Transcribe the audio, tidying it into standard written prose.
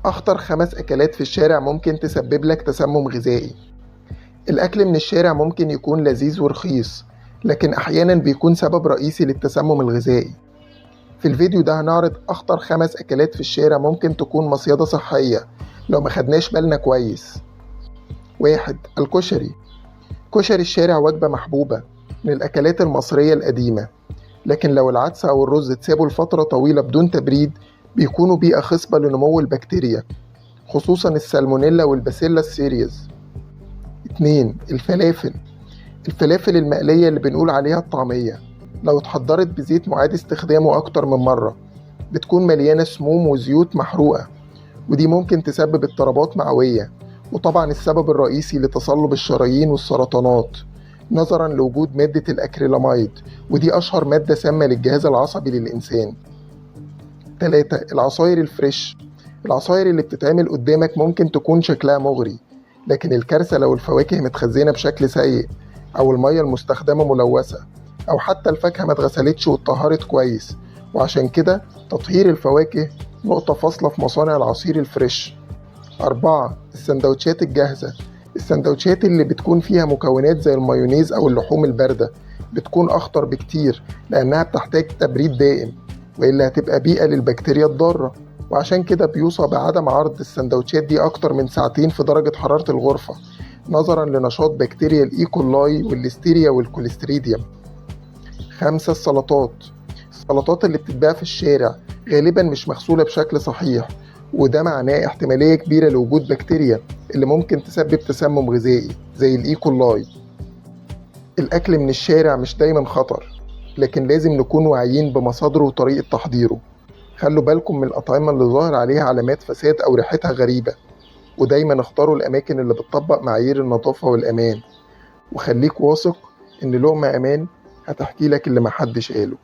أخطر 5 أكلات في الشارع ممكن تسبب لك تسمم غذائي. الأكل من الشارع ممكن يكون لذيذ ورخيص، لكن أحيانا بيكون سبب رئيسي للتسمم الغذائي. في الفيديو ده هنعرض أخطر 5 أكلات في الشارع ممكن تكون مصيدة صحية لو ما خدناش بالنا كويس. 1. الكشري. كشري الشارع وجبة محبوبة من الأكلات المصرية القديمة، لكن لو العدس أو الرز اتسابوا لفترة طويلة بدون تبريد بيكونوا بيئة خصبة لنمو البكتيريا، خصوصا السالمونيلا والباسيلا السيريز. 2. الفلافل. الفلافل المقلية اللي بنقول عليها الطعمية لو اتحضرت بزيت معاد استخدامه أكتر من مرة بتكون مليانة سموم وزيوت محروقة، ودي ممكن تسبب اضطرابات معوية، وطبعا السبب الرئيسي لتصلب الشرايين والسرطانات نظرا لوجود مادة الأكريلاميد، ودي أشهر مادة سامة للجهاز العصبي للإنسان. 3. العصاير الفريش. العصاير اللي بتتعمل قدامك ممكن تكون شكلها مغري، لكن الكارثة لو الفواكه متخزنة بشكل سيء، أو المية المستخدمة ملوثة، أو حتى الفاكهة ما اتغسلتش واتطهرت كويس. وعشان كده تطهير الفواكه نقطة فاصلة في مصانع العصير الفريش. 4. السندوتشات الجاهزة. السندوتشات اللي بتكون فيها مكونات زي المايونيز أو اللحوم الباردة بتكون أخطر بكتير، لأنها بتحتاج تبريد دائم، وإلا هتبقى بيئة للبكتيريا الضارة. وعشان كده بيوصى بعدم عرض السندوتشات دي أكتر من ساعتين في درجة حرارة الغرفة، نظرا لنشاط بكتيريا الإيكولاي والليستيريا والكوليستريديوم. 5. السلطات. السلطات اللي بتتباع في الشارع غالبا مش مغسولة بشكل صحيح، وده معناه احتمالية كبيرة لوجود بكتيريا اللي ممكن تسبب تسمم غذائي زي الإيكولاي. الأكل من الشارع مش دايما خطر، لكن لازم نكون واعيين بمصادره وطريقة تحضيره. خلوا بالكم من الأطعمة اللي ظاهر عليها علامات فساد أو ريحتها غريبة، ودايما اختاروا الأماكن اللي بتطبق معايير النظافة والأمان، وخليك واثق إن لقمة أمان هتحكي لك اللي محدش قاله.